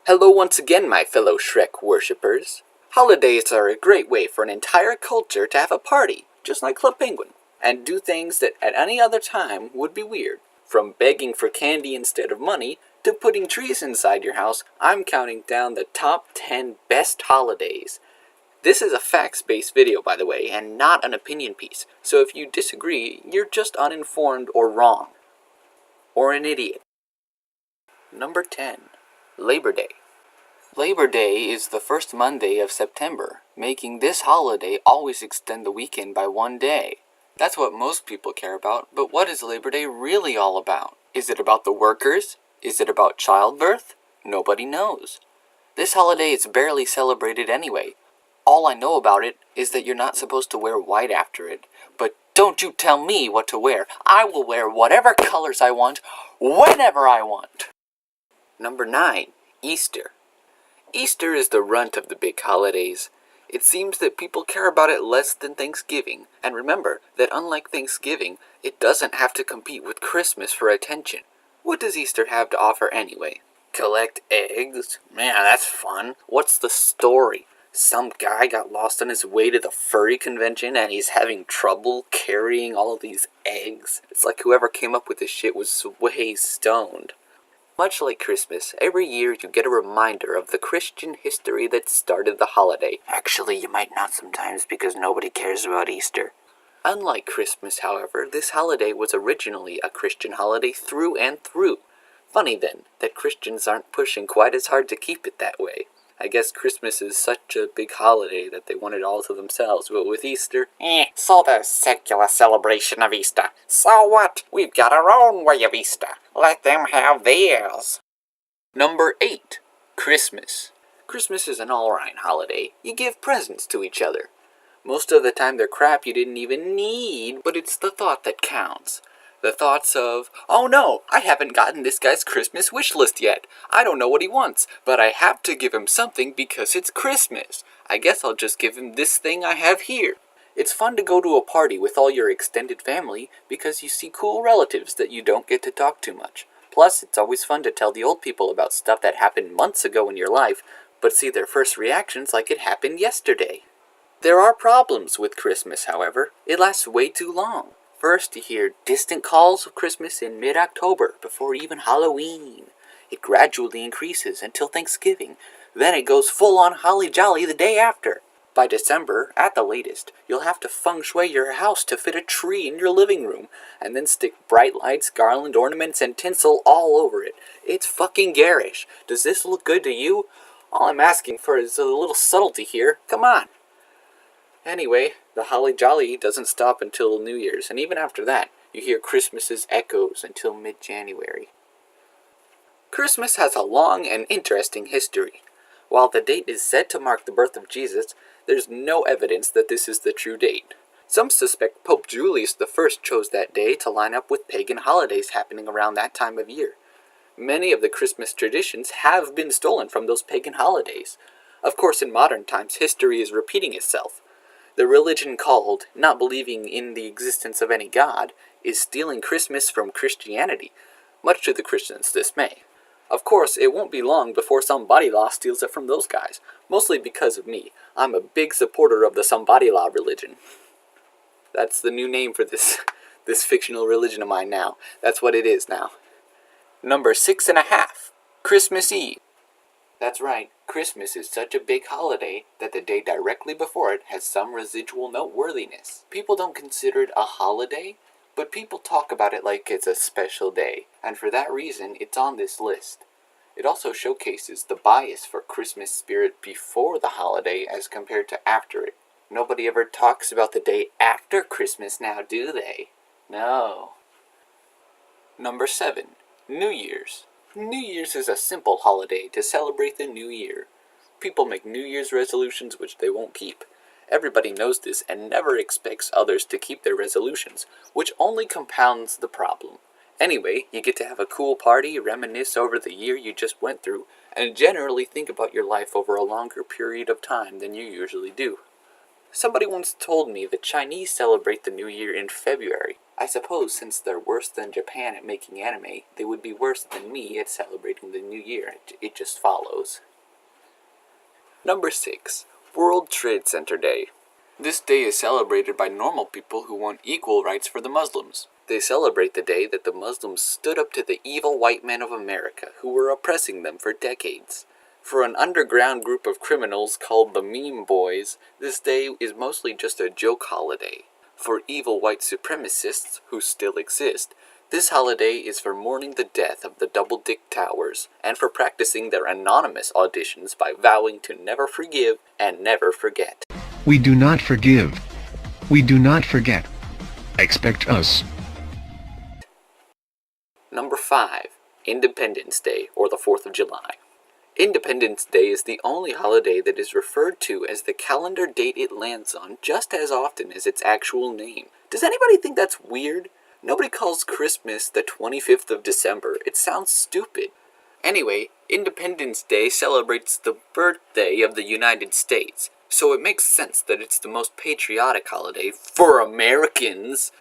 Hello once again, my fellow Shrek worshippers. Holidays are a great way for an entire culture to have a party, just like Club Penguin, and do things that at any other time would be weird. From begging for candy instead of money, to putting trees inside your house, I'm counting down the top 10 best holidays. This is a facts-based video, by the way, and not an opinion piece, so if you disagree, you're just uninformed or wrong. Or an idiot. Number 10. Labor Day. Labor Day is the first Monday of September, making this holiday always extend the weekend by one day. That's what most people care about, but what is Labor Day really all about? Is it about the workers? Is it about childbirth? Nobody knows. This holiday is barely celebrated anyway. All I know about it is that you're not supposed to wear white after it. But don't you tell me what to wear. I will wear whatever colors I want, whenever I want. Number 9. Easter. Easter is the runt of the big holidays. It seems that people care about it less than Thanksgiving, and remember that unlike Thanksgiving, it doesn't have to compete with Christmas for attention. What does Easter have to offer anyway? Collect eggs? Man, that's fun. What's the story? Some guy got lost on his way to the furry convention and he's having trouble carrying all of these eggs. It's like whoever came up with this shit was way stoned. Much like Christmas, every year you get a reminder of the Christian history that started the holiday. Actually, you might not sometimes because nobody cares about Easter. Unlike Christmas, however, this holiday was originally a Christian holiday through and through. Funny then, that Christians aren't pushing quite as hard to keep it that way. I guess Christmas is such a big holiday that they want it all to themselves, but with Easter, so the secular celebration of Easter. So what? We've got our own way of Easter. Let them have theirs. Number 8. Christmas. Christmas is an alright holiday. You give presents to each other. Most of the time they're crap you didn't even need, but it's the thought that counts. The thoughts of, oh no, I haven't gotten this guy's Christmas wish list yet. I don't know what he wants, but I have to give him something because it's Christmas. I guess I'll just give him this thing I have here. It's fun to go to a party with all your extended family because you see cool relatives that you don't get to talk to much. Plus, it's always fun to tell the old people about stuff that happened months ago in your life, but see their first reactions like it happened yesterday. There are problems with Christmas, however. It lasts way too long. First, you hear distant calls of Christmas in mid-October, before even Halloween. It gradually increases until Thanksgiving. Then it goes full-on holly jolly the day after. By December, at the latest, you'll have to feng shui your house to fit a tree in your living room, and then stick bright lights, garland, ornaments, and tinsel all over it. It's fucking garish. Does this look good to you? All I'm asking for is a little subtlety here. Come on. Anyway, the holly jolly doesn't stop until New Year's, and even after that, you hear Christmas's echoes until mid-January. Christmas has a long and interesting history. While the date is said to mark the birth of Jesus, there's no evidence that this is the true date. Some suspect Pope Julius I chose that day to line up with pagan holidays happening around that time of year. Many of the Christmas traditions have been stolen from those pagan holidays. Of course, in modern times, history is repeating itself. The religion called not believing in the existence of any god is stealing Christmas from Christianity, much to the Christians' dismay. Of course, it won't be long before Somebody Law steals it from those guys, mostly because of me. I'm a big supporter of the Somebody Law religion. That's the new name for this fictional religion of mine now. That's what it is now. Number 6.5. Christmas Eve. That's right, Christmas is such a big holiday that the day directly before it has some residual noteworthiness. People don't consider it a holiday, but people talk about it like it's a special day, and for that reason it's on this list. It also showcases the bias for Christmas spirit before the holiday as compared to after it. Nobody ever talks about the day after Christmas now, do they? No. Number 7. New Year's. New Year's is a simple holiday to celebrate the new year. People make New Year's resolutions which they won't keep. Everybody knows this and never expects others to keep their resolutions, which only compounds the problem. Anyway, you get to have a cool party, reminisce over the year you just went through, and generally think about your life over a longer period of time than you usually do. Somebody once told me the Chinese celebrate the New Year in February. I suppose since they're worse than Japan at making anime, they would be worse than me at celebrating the new year. It just follows. Number 6. World Trade Center Day. This day is celebrated by normal people who want equal rights for the Muslims. They celebrate the day that the Muslims stood up to the evil white men of America who were oppressing them for decades. For an underground group of criminals called the Meme Boys, this day is mostly just a joke holiday. For evil white supremacists, who still exist, this holiday is for mourning the death of the Double Dick Towers, and for practicing their anonymous auditions by vowing to never forgive and never forget. We do not forgive. We do not forget. Expect us. Number 5. Independence Day, or the 4th of July. Independence Day is the only holiday that is referred to as the calendar date it lands on just as often as its actual name. Does anybody think that's weird? Nobody calls Christmas the 25th of December. It sounds stupid. Anyway, Independence Day celebrates the birthday of the United States, so it makes sense that it's the most patriotic holiday for Americans.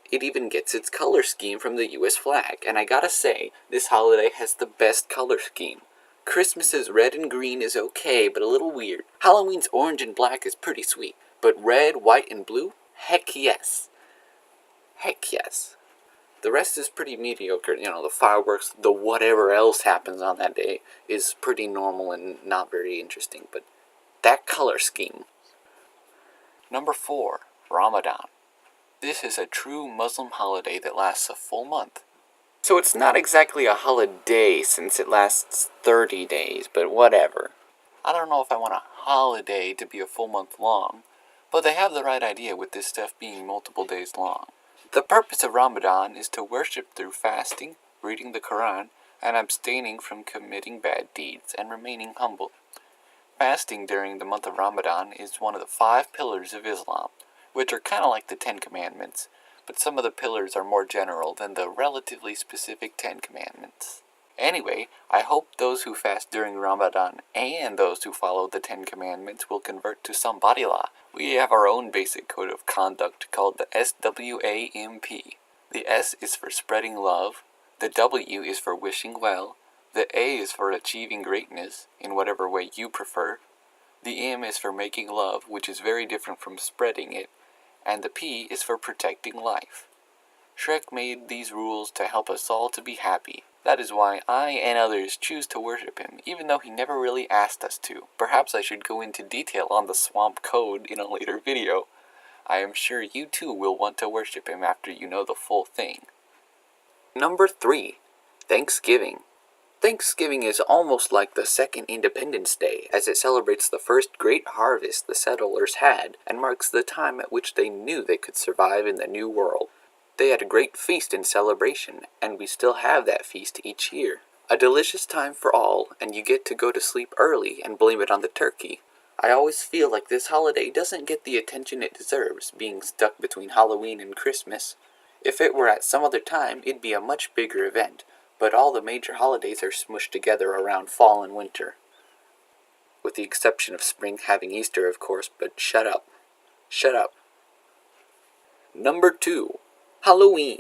It even gets its color scheme from the US flag, and I gotta say, this holiday has the best color scheme. Christmas's red and green is okay, but a little weird. Halloween's orange and black is pretty sweet, but red, white, and blue? Heck yes. Heck yes. The rest is pretty mediocre. The fireworks, the whatever else happens on that day is pretty normal and not very interesting, but that color scheme. Number 4. Ramadan. This is a true Muslim holiday that lasts a full month. So it's not exactly a holiday since it lasts 30 days, but whatever. I don't know if I want a holiday to be a full month long, but they have the right idea with this stuff being multiple days long. The purpose of Ramadan is to worship through fasting, reading the Quran, and abstaining from committing bad deeds and remaining humble. Fasting during the month of Ramadan is one of the 5 pillars of Islam, which are kind of like the 10 Commandments, but some of the pillars are more general than the relatively specific 10 Commandments. Anyway, I hope those who fast during Ramadan and those who follow the 10 Commandments will convert to Sambarillah. We have our own basic code of conduct called the SWAMP. The S is for spreading love, the W is for wishing well, the A is for achieving greatness, in whatever way you prefer, the M is for making love, which is very different from spreading it, and the P is for protecting life. Shrek made these rules to help us all to be happy. That is why I and others choose to worship him, even though he never really asked us to. Perhaps I should go into detail on the swamp code in a later video. I am sure you too will want to worship him after you know the full thing. Number 3. Thanksgiving. Thanksgiving is almost like the second Independence Day, as it celebrates the first great harvest the settlers had, and marks the time at which they knew they could survive in the New World. They had a great feast and celebration, and we still have that feast each year. A delicious time for all, and you get to go to sleep early and blame it on the turkey. I always feel like this holiday doesn't get the attention it deserves, being stuck between Halloween and Christmas. If it were at some other time, it'd be a much bigger event, but all the major holidays are smushed together around fall and winter. With the exception of spring having Easter, of course, but shut up. Shut up. Number 2. Halloween.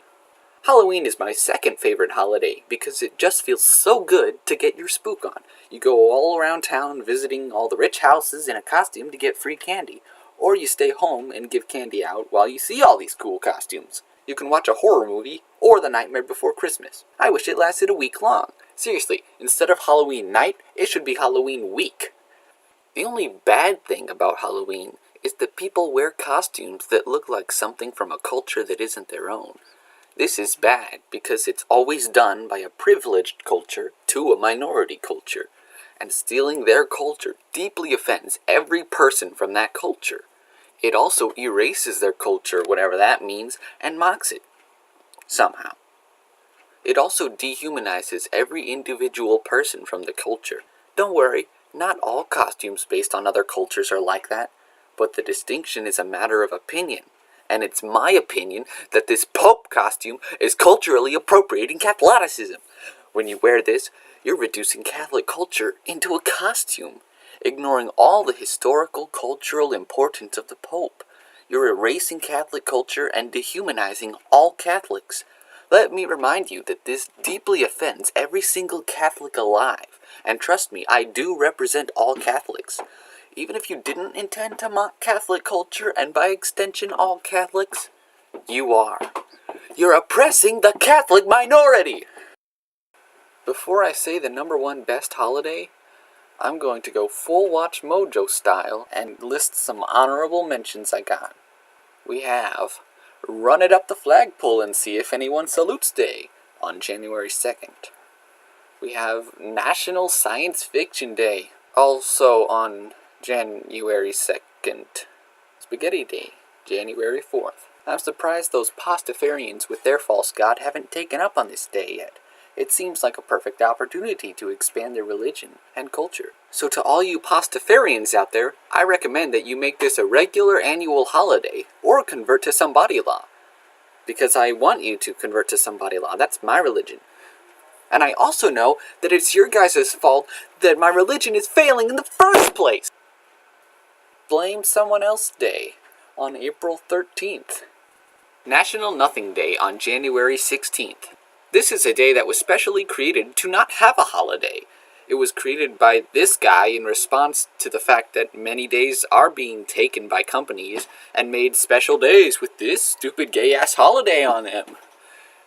Halloween is my second favorite holiday because it just feels so good to get your spook on. You go all around town visiting all the rich houses in a costume to get free candy, or you stay home and give candy out while you see all these cool costumes. You can watch a horror movie or The Nightmare Before Christmas. I wish it lasted a week long. Seriously, instead of Halloween night, it should be Halloween week. The only bad thing about Halloween is that people wear costumes that look like something from a culture that isn't their own. This is bad because it's always done by a privileged culture to a minority culture, and stealing their culture deeply offends every person from that culture. It also erases their culture, whatever that means, and mocks it. Somehow. It also dehumanizes every individual person from the culture. Don't worry, not all costumes based on other cultures are like that, but the distinction is a matter of opinion. And it's my opinion that this Pope costume is culturally appropriating Catholicism. When you wear this, you're reducing Catholic culture into a costume, ignoring all the historical, cultural importance of the Pope. You're erasing Catholic culture and dehumanizing all Catholics. Let me remind you that this deeply offends every single Catholic alive. And trust me, I do represent all Catholics. Even if you didn't intend to mock Catholic culture, and by extension all Catholics, you are. You're oppressing the Catholic minority! Before I say the number one best holiday, I'm going to go full Watch Mojo style and list some honorable mentions I got. We have Run It Up the Flagpole and See If Anyone Salutes Day on January 2nd. We have National Science Fiction Day, also on January 2nd. Spaghetti Day, January 4th. I'm surprised those Pastafarians with their false god haven't taken up on this day yet. It seems like a perfect opportunity to expand their religion and culture. So to all you Pastafarians out there, I recommend that you make this a regular annual holiday, or convert to Somebody Law. Because I want you to convert to Somebody Law, that's my religion. And I also know that it's your guys' fault that my religion is failing in the first place! Blame Someone Else Day on April 13th. National Nothing Day on January 16th. This is a day that was specially created to not have a holiday. It was created by this guy in response to the fact that many days are being taken by companies and made special days with this stupid gay-ass holiday on them.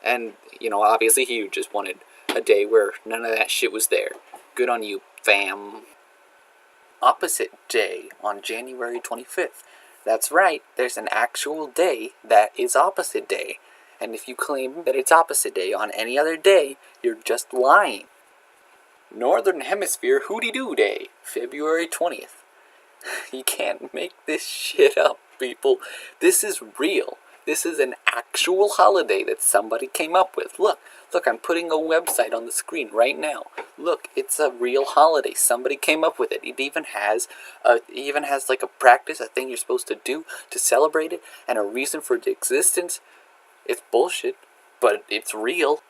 And, obviously he just wanted a day where none of that shit was there. Good on you, fam. Opposite Day on January 25th. That's right, there's an actual day that is Opposite Day. And if you claim that it's Opposite Day on any other day, you're just lying. Northern Hemisphere Hooty-Doo Day, February 20th. You can't make this shit up, people. This is real. This is an actual holiday that somebody came up with. Look, I'm putting a website on the screen right now. Look, it's a real holiday. Somebody came up with it. It even has like a practice, a thing you're supposed to do to celebrate it, and a reason for its existence. It's bullshit, but it's real.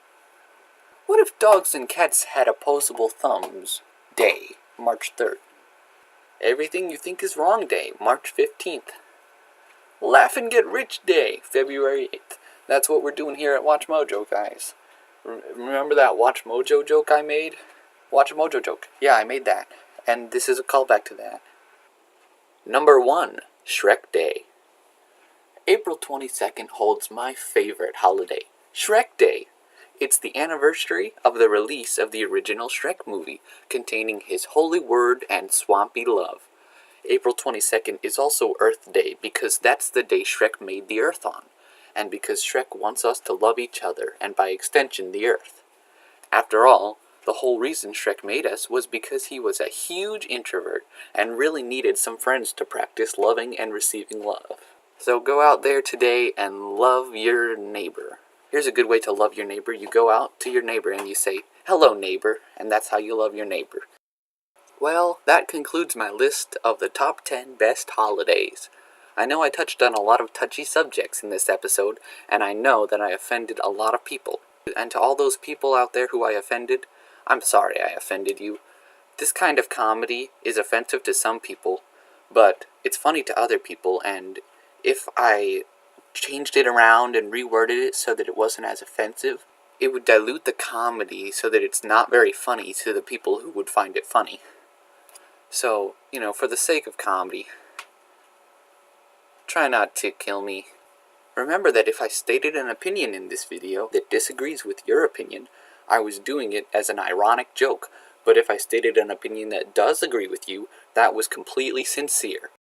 What if dogs and cats had opposable thumbs? Day, March 3rd. Everything You Think Is Wrong Day, March 15th. Laugh and Get Rich Day, February 8th. That's what we're doing here at Watch Mojo, guys. Remember that Watch Mojo joke I made? Watch Mojo joke. Yeah, I made that. And this is a callback to that. Number 1, Shrek Day. April 22nd holds my favorite holiday, Shrek Day. It's the anniversary of the release of the original Shrek movie, containing his holy word and swampy love. April 22nd is also Earth Day because that's the day Shrek made the Earth on, and because Shrek wants us to love each other and by extension the Earth. After all, the whole reason Shrek made us was because he was a huge introvert and really needed some friends to practice loving and receiving love. So go out there today and love your neighbor. Here's a good way to love your neighbor. You go out to your neighbor and you say, "Hello, neighbor," and that's how you love your neighbor. Well, that concludes my list of the top 10 best holidays. I know I touched on a lot of touchy subjects in this episode, and I know that I offended a lot of people. And to all those people out there who I offended, I'm sorry I offended you. This kind of comedy is offensive to some people, but it's funny to other people, and if I changed it around and reworded it so that it wasn't as offensive, it would dilute the comedy so that it's not very funny to the people who would find it funny. So, for the sake of comedy, try not to kill me. Remember that if I stated an opinion in this video that disagrees with your opinion, I was doing it as an ironic joke. But if I stated an opinion that does agree with you, that was completely sincere.